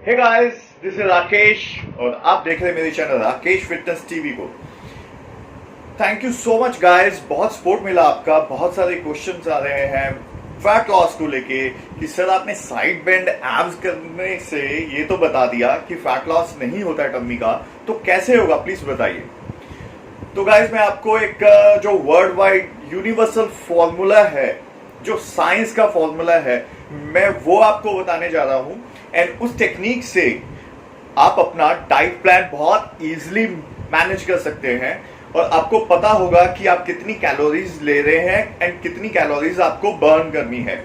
Hey guys, this is Rakesh और आप देख रहे हैं मेरे चैनल राकेश फिटनेस टीवी को। Thank you so much guys, बहुत सपोर्ट मिला आपका। बहुत सारे क्वेश्चंस आ रहे हैं फैट लॉस को लेके कि सर आपने साइड बेंड एब्स करने से ये तो बता दिया कि फैट लॉस नहीं होता है टम्मी का, तो कैसे होगा प्लीज बताइए। तो गाइस मैं आपको एक जो वर्ल्ड वाइड यूनिवर्सल फॉर्मूला है, जो साइंस का फॉर्मूला है, मैं वो आपको बताने जा रहा हूं। एंड उस टेक्निक से आप अपना डाइट प्लान बहुत इजीली मैनेज कर सकते हैं और आपको पता होगा कि आप कितनी कैलोरीज ले रहे हैं एंड कितनी कैलोरीज आपको बर्न करनी है।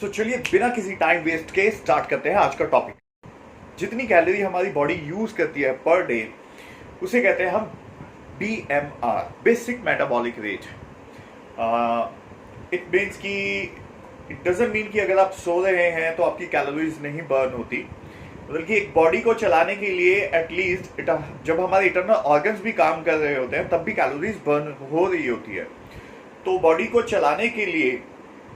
सो चलिए बिना किसी टाइम वेस्ट के स्टार्ट करते हैं आज का टॉपिक। जितनी कैलोरी हमारी बॉडी यूज करती है पर डे, उसे कहते हैं हम BMR, basic metabolic rate. It means कि इट डजंट मीन कि अगर आप सो रहे हैं तो आपकी कैलोरीज नहीं बर्न होती, बल्कि एक बॉडी को चलाने के लिए एटलीस्ट जब हमारे इंटरनल ऑर्गन्स भी काम कर रहे होते हैं तब भी कैलोरीज बर्न हो रही होती है। तो बॉडी को चलाने के लिए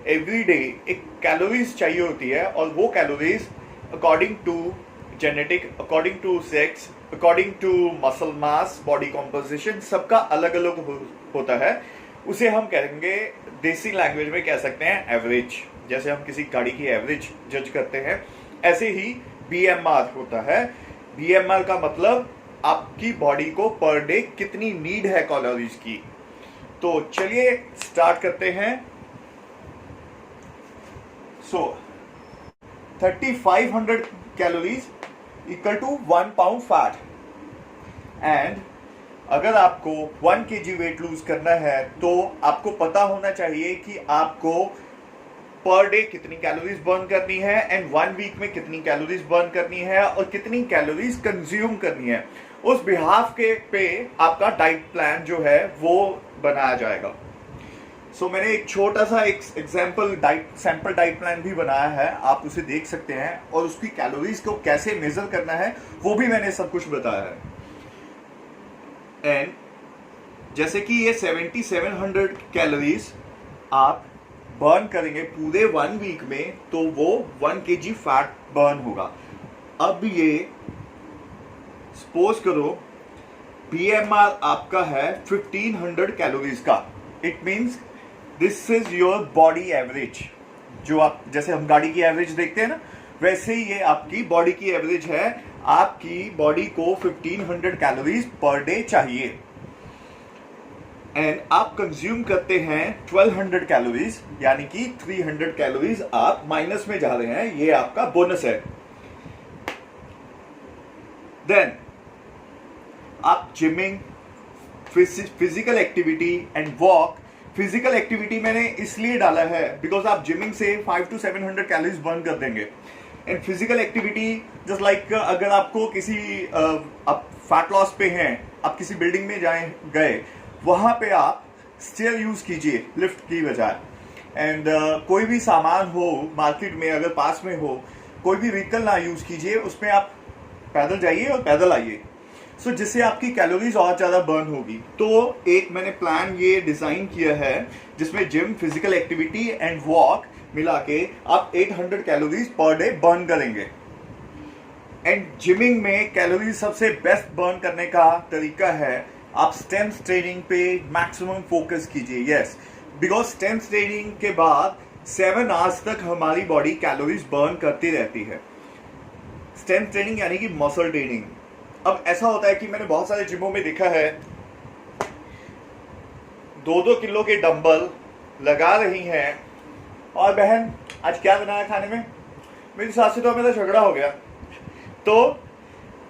एवरी डे एक कैलोरीज चाहिए होती है, और वो calories according to genetic, according to sex, according to muscle mass, body composition, सबका अलग अलग होता है। उसे हम कहेंगे, देसी लैंग्वेज में कह सकते हैं एवरेज। जैसे हम किसी गाड़ी की एवरेज जज करते हैं, ऐसे ही BMR होता है। BMR का मतलब आपकी बॉडी को पर डे कितनी नीड है कैलोरीज की। तो चलिए स्टार्ट करते हैं। So 3500 calories equal to 1 pound fat. And अगर आपको 1 kg वेट लूज करना है तो आपको पता होना चाहिए कि आपको पर डे कितनी कैलोरीज बर्न करनी है एंड 1 वीक में कितनी कैलोरीज बर्न करनी है और कितनी कैलोरीज कंज्यूम करनी है। उस बिहाफ के पे आपका डाइट प्लान जो है वो बनाया जाएगा। सो मैंने एक छोटा सा एक सैंपल डाइट प्लान भी बनाया है, आप उसे देख सकते हैं, और उसकी कैलोरीज को कैसे मेजर करना है वो भी मैंने सब कुछ बताया है। एंड जैसे कि ये 7700 कैलोरीज आप बर्न करेंगे पूरे 1 वीक में, तो वो 1 kg फैट बर्न होगा। अब ये सपोज करो BMR आपका है 1500 कैलोरीज का। It means this is your body average. जो आप, जैसे हम गाड़ी की एवरेज देखते हैं ना, वैसे ही ये आपकी बॉडी की एवरेज है। आपकी बॉडी को 1500 कैलोरीज पर डे चाहिए एंड आप कंज्यूम करते हैं 1200 कैलोरीज, यानी कि 300 कैलोरीज आप माइनस में जा रहे हैं। ये आपका बोनस है। देन आप gymming, physical activity and walk. Physical activity मैंने इसलिए डाला है बिकॉज आप जिमिंग से 500 to 700 कैलोरीज बर्न कर देंगे। And physical activity just like अगर आपको किसी आप फैट लॉस पे हैं, आप किसी बिल्डिंग में गए, वहां पे आप स्टेयर यूज कीजिए लिफ्ट की बजाय। एंड कोई भी सामान हो मार्केट में, अगर पास में हो, कोई भी व्हीकल ना यूज कीजिए, उसमें आप पैदल जाइए और पैदल आइए। सो जिससे आपकी कैलोरीज और ज्यादा बर्न होगी। तो एक मैंने प्लान ये डिजाइन किया है जिसमें gym, physical activity and walk मिला के आप 800 कैलोरीज पर डे बर्न करेंगे। एंड जिमिंग में कैलोरीज सबसे बेस्ट बर्न करने का तरीका है, आप स्ट्रेंथ ट्रेनिंग पे मैक्सिमम फोकस कीजिए। यस, बिकॉज स्ट्रेंथ ट्रेनिंग के बाद 7 आवर्स तक हमारी बॉडी कैलोरीज बर्न करती रहती है। स्ट्रेंथ ट्रेनिंग यानी कि मसल ट्रेनिंग। अब ऐसा होता है कि मैंने बहुत सारे जिमों में देखा है 2-2 किलो के डंबल लगा रही हैं, और बहन आज क्या बनाया खाने में, मेरी सास से तो मेरा झगड़ा हो गया। तो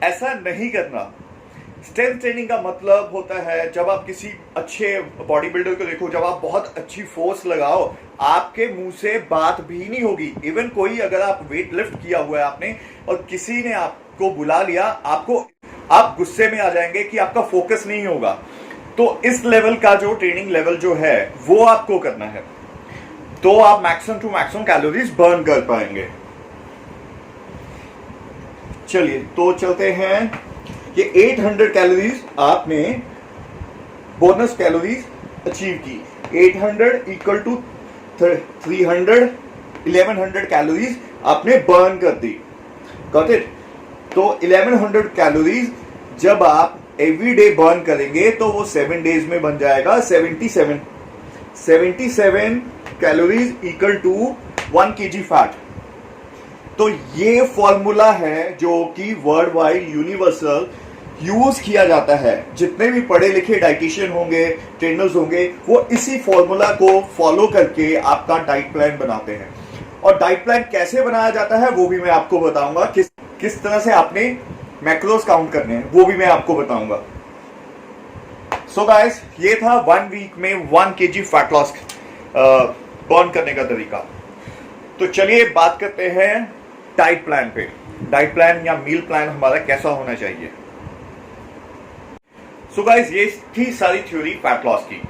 ऐसा नहीं करना। स्ट्रेंथ ट्रेनिंग का मतलब होता है जब आप किसी अच्छे बॉडी बिल्डर को देखो, जब आप बहुत अच्छी फोर्स लगाओ, आपके मुंह से बात भी नहीं होगी। इवन कोई, अगर आप वेट लिफ्ट किया हुआ है आपने और किसी ने आपको बुला लिया, आप गुस्से में आ जाएंगे कि आपका फोकस नहीं होगा। तो इस लेवल का जो ट्रेनिंग लेवल जो है वो आपको करना है, तो आप maximum to maximum calories burn कर पाएंगे। चलिए तो चलते हैं। ये 800 कैलोरीज आपने बोनस कैलोरीज अचीव की। 800 इक्वल टू 300, 1100 कैलोरीज आपने बर्न कर दी। Got it. तो 1100 कैलोरीज जब आप एवरी डे बर्न करेंगे तो वो 7 डेज में बन जाएगा 77 calories equal to 1 kg fat. तो ये फॉर्मूला है जो कि वर्ल्ड वाइड यूनिवर्सल यूज किया जाता है। जितने भी पढ़े लिखे डाइटिशियन होंगे, ट्रेनर्स होंगे, वो इसी फॉर्मूला को फॉलो करके आपका डाइट प्लान बनाते हैं। और डाइट प्लान कैसे बनाया जाता है वो भी मैं आपको बताऊंगा। किस तरह से आपने मैक्रोस काउंट करने हैं वो भी मैं आपको बताऊंगा। सो गाइस, ये था 1 वीक में 1 kg फैट लॉस बर्न करने का तरीका। तो चलिए बात करते हैं डाइट प्लान पे। डाइट प्लान या मील प्लान हमारा कैसा होना चाहिए। सो गाइस, ये थी सारी थ्योरी फैट लॉस की।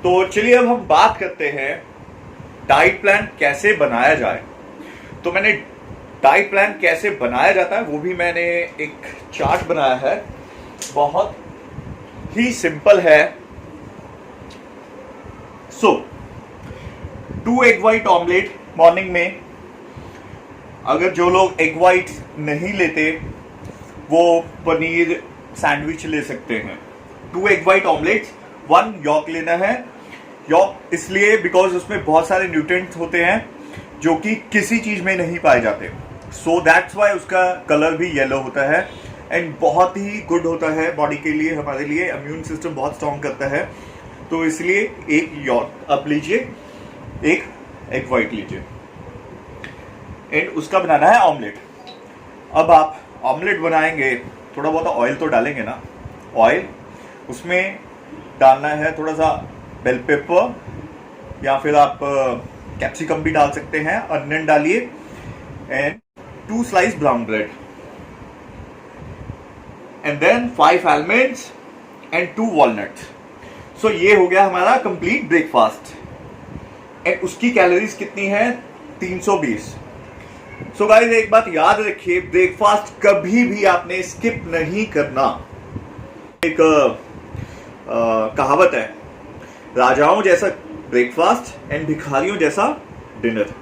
तो चलिए अब हम बात करते हैं डाइट प्लान कैसे बनाया जाए। तो मैंने डाइट प्लान कैसे बनाया जाता है वो भी मैंने एक चार्ट बनाया है, बहुत ही सिंपल है। सो 2 एग वाइट ऑमलेट मॉर्निंग में। अगर जो लोग एग वाइट नहीं लेते वो पनीर सैंडविच ले सकते हैं। 2 एग वाइट ऑमलेट, 1 यॉक लेना है। यॉक इसलिए बिकॉज उसमें बहुत सारे न्यूट्रिएंट्स होते हैं जो कि किसी चीज में नहीं पाए जाते। सो दैट्स वाई उसका कलर भी येलो होता है एंड बहुत ही गुड होता है बॉडी के लिए, हमारे लिए। इम्यून सिस्टम बहुत स्ट्रांग करता है। तो इसलिए एक यॉक आप लीजिए, एक एग वाइट लीजिए एंड उसका बनाना है ऑमलेट। अब आप ऑमलेट बनाएंगे, थोड़ा बहुत ऑयल तो डालेंगे ना। ऑयल, उसमें डालना है थोड़ा सा बेल पेपर या फिर आप कैप्सिकम भी डाल सकते हैं। अनियन डालिए and 2 slice brown bread and then 5 almonds and 2 walnuts. So ये हो गया हमारा कंप्लीट ब्रेकफास्ट। एंड उसकी कैलोरीज कितनी है? 320। सो गाइस, एक बात याद रखिए, ब्रेकफास्ट कभी भी आपने स्किप नहीं करना। एक कहावत है, राजाओं जैसा ब्रेकफास्ट एंड भिखारियों जैसा डिनर।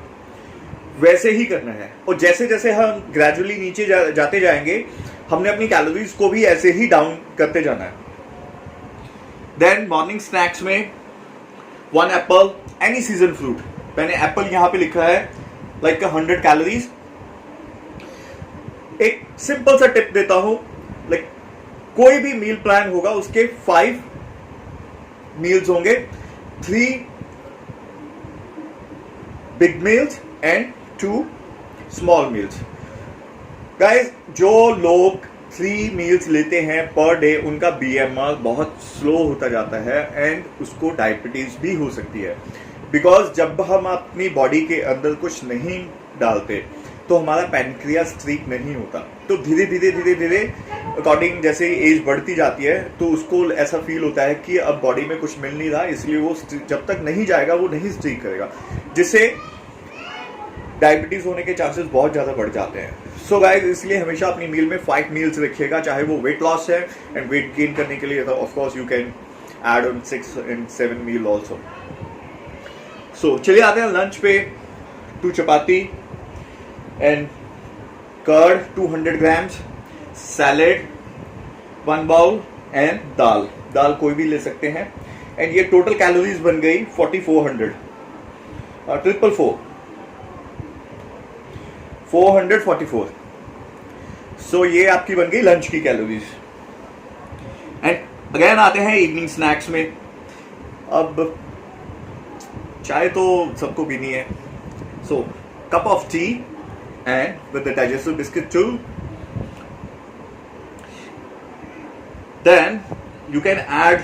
वैसे ही करना है। और जैसे जैसे हम ग्रेजुअली नीचे जाते जाएंगे, हमने अपनी कैलोरीज को भी ऐसे ही डाउन करते जाना है। देन मॉर्निंग स्नैक्स में 1 एप्पल, एनी सीजन फ्रूट। मैंने एप्पल यहां पे लिखा है लाइक 100 कैलोरीज। एक सिंपल सा टिप देता हूं, लाइक कोई भी मील प्लान होगा उसके 5 मील्स होंगे, 3 big meals and 2 small meals. Guys, जो लोग 3 मील्स लेते हैं पर डे, उनका BMR बहुत स्लो होता जाता है एंड उसको डायबिटीज भी हो सकती है। बिकॉज जब हम अपनी बॉडी के अंदर कुछ नहीं डालते तो हमारा पैनक्रियास ठीक नहीं होता। तो धीरे धीरे अकॉर्डिंग जैसे एज बढ़ती जाती है तो उसको ऐसा फील होता है कि अब बॉडी में कुछ मिल नहीं रहा, इसलिए वो जब तक नहीं जाएगा वो नहीं स्ट्रीक करेगा, जिससे डायबिटीज होने के चांसेस बहुत ज्यादा बढ़ जाते हैं। सो गाइस, इसलिए हमेशा अपनी मील में 5 मील्स रखिएगा, चाहे वो वेट लॉस है एंड वेट गेन करने के लिए of course you can add on 6 and 7 meal also. So चलिए आते हैं लंच पे। 2 चपाती and curd 200 grams, salad 1 bowl and दाल कोई भी ले सकते हैं। एंड ये टोटल कैलोरीज बन गई 4400, 444। सो ये आपकी बन गई लंच की कैलोरीज। एंड अगेन आते हैं इवनिंग स्नैक्स में। अब चाय तो सबको पीनी है, so cup of tea and with the digestive biscuit too. Then you can add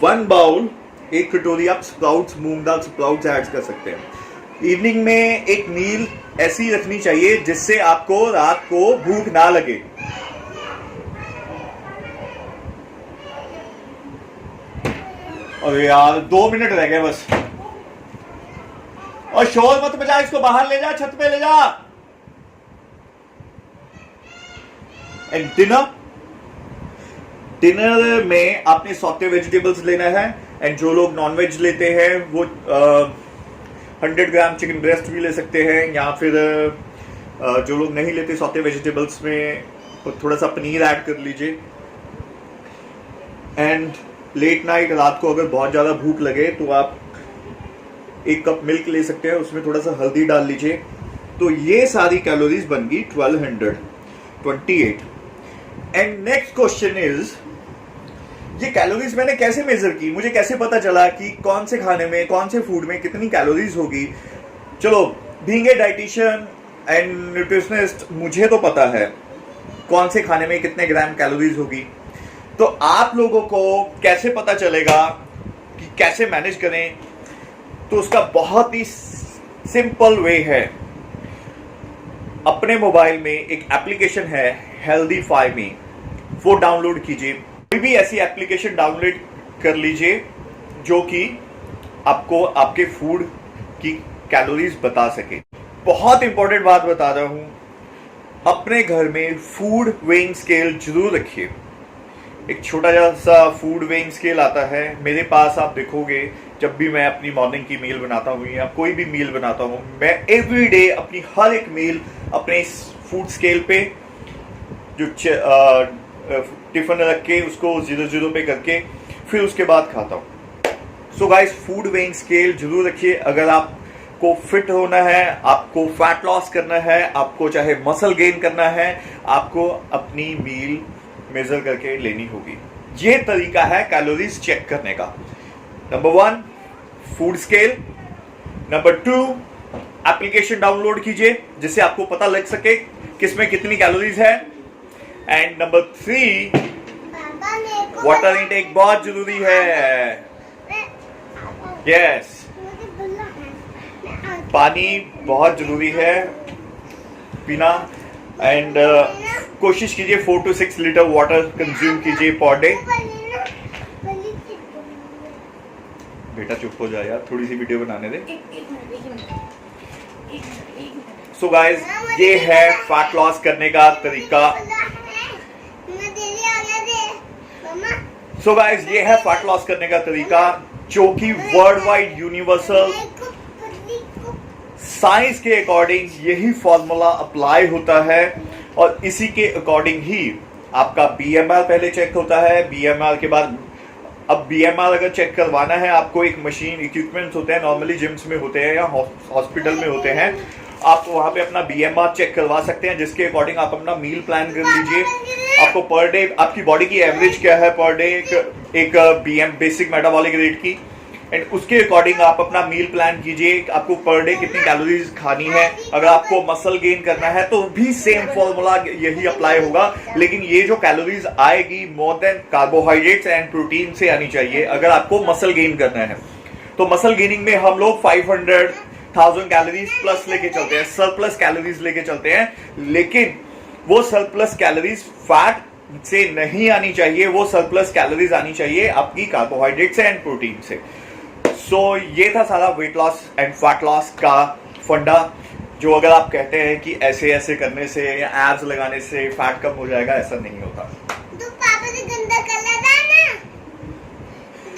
1 bowl, 1 कटोरी आप स्प्राउट्स, मूंग दाल स्प्राउट्स ऐड कर सकते हैं। इवनिंग में एक मील ऐसी रखनी चाहिए जिससे आपको रात को भूख ना लगे। अरे यार 2 मिनट रह गए बस। और शोर मत बजा, इसको बाहर ले जा, छत पे ले जा। एंड डिनर में आपने सॉटे वेजिटेबल्स लेना है। एंड जो लोग नॉनवेज लेते हैं वो 100 ग्राम चिकन ब्रेस्ट भी ले सकते हैं, या फिर जो लोग नहीं लेते सौते वेजिटेबल्स में थोड़ा सा पनीर ऐड कर लीजिए। एंड लेट नाइट रात को अगर बहुत ज़्यादा भूख लगे तो आप 1 कप मिल्क ले सकते हैं, उसमें थोड़ा सा हल्दी डाल लीजिए। तो ये सारी कैलोरीज बन गई 1228। एंड नेक्स्ट क्वेश्चन इज, ये कैलोरीज मैंने कैसे मेजर की, मुझे कैसे पता चला कि कौन से खाने में, कौन से फूड में कितनी कैलोरीज होगी। चलो, being a dietitian and nutritionist, मुझे तो पता है कौन से खाने में कितने ग्राम कैलोरीज होगी। तो आप लोगों को कैसे पता चलेगा कि कैसे मैनेज करें, तो उसका बहुत ही सिंपल वे है। अपने मोबाइल में एक एप्लीकेशन है हेल्दीफाई मी, वो डाउनलोड कीजिए। कोई भी ऐसी एप्लीकेशन डाउनलोड कर लीजिए जो कि आपको आपके फूड की कैलोरीज बता सके। बहुत इंपॉर्टेंट बात बता रहा हूं, अपने घर में फूड वेइंग स्केल जरूर रखिए। एक छोटा सा फूड वेइंग स्केल आता है, मेरे पास आप देखोगे जब भी मैं अपनी मॉर्निंग की मील बनाता हूँ या कोई भी मील बनाता हूँ, मैं एवरी डे अपनी हर एक मील अपने फूड स्केल पे जो टिफिन रख के उसको 0 पे करके फिर उसके बाद खाता हूँ। So guys, food weighing scale जरूर रखिए। अगर आपको फिट होना है, आपको फैट लॉस करना है, आपको चाहे मसल गेन करना है, आपको अपनी मील मेजर करके लेनी होगी। ये तरीका है कैलोरीज चेक करने का। Number 1 food scale, number 2 application download कीजिए जिससे आपको पता लग सके किसमें कितनी कैलोरीज है। एंड नंबर 3 वाटर इनटेक बहुत जरूरी है। यस, पानी बहुत जरूरी है पीना। एंड कोशिश कीजिए 4 to 6 लीटर वाटर कंज्यूम कीजिए पर डे। बेटा चुप हो जाए यार, थोड़ी सी वीडियो बनाने दे। सो गाइस, ये है फैट लॉस करने का तरीका। सो गाइस, ये है फैट लॉस करने का तरीका जो कि वर्ल्ड वाइड यूनिवर्सल साइंस के अकॉर्डिंग यही फॉर्मूला अप्लाई होता है और इसी के अकॉर्डिंग ही आपका बीएमआर पहले चेक होता है। बीएमआर के बाद, अब बीएमआर अगर चेक करवाना है आपको, एक मशीन इक्विपमेंट्स होते हैं, नॉर्मली जिम्स में होते हैं या हॉस्पिटल में होते हैं, आप वहां पे अपना बीएमआर चेक करवा सकते हैं, जिसके अकॉर्डिंग आप अपना मील प्लान कर लीजिए। आपको पर डे आपकी बॉडी की एवरेज क्या है पर डे, एक बीएम बेसिक मेटाबॉलिक रेट की, एंड उसके अकॉर्डिंग आप अपना मील प्लान कीजिए। आपको पर डे कितनी कैलोरीज खानी है। अगर आपको मसल गेन करना है तो भी सेम फॉर्मूला यही अप्लाई होगा, लेकिन ये जो कैलोरीज आएगी more than carbohydrates and protein से आनी चाहिए अगर आपको मसल गेन करना है। तो मसल गेनिंग में हम लोग 500,000 कैलोरीज प्लस लेके चलते हैं, सरप्लस कैलोरीज लेके चलते हैं, लेकिन वो सरप्लस कैलोरीज फैट से नहीं आनी चाहिए, वो सरप्लस कैलोरीज आनी चाहिए आपकी कार्बोहाइड्रेट से एंड प्रोटीन से। सो ये था सारा weight loss and fat loss का फंडा, जो अगर आप कहते हैं कि ऐसे ऐसे करने से या एब्स लगाने से फैट कम हो जाएगा, ऐसा नहीं होता। तो पापा से गंदा कलर था ना,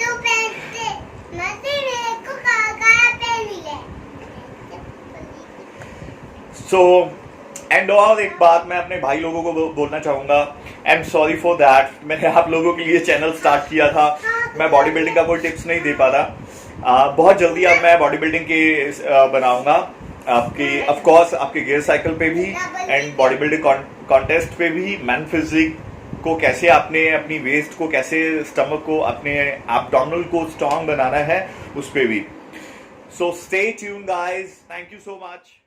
तो पहनते मत मेरे को काका पहन ले। सो एंड और एक बात मैं अपने भाई लोगों को बोलना चाहूंगा, I am sorry for that. मैंने आप लोगों के लिए चैनल स्टार्ट किया था, मैं बॉडी बिल्डिंग का कोई टिप्स नहीं दे पाता। बहुत जल्दी अब मैं बॉडी बिल्डिंग के बनाऊंगा आपकी, ऑफ कोर्स आपके गियर साइकिल पे भी एंड बॉडी बिल्डिंग कॉन्टेस्ट पे भी, मैन फिजिक को कैसे आपने अपनी वेस्ट को, कैसे स्टमक को, अपने एब्डोमिनल को स्ट्रांग बनाना है, उस पे भी। So stay tuned guys, thank you so much.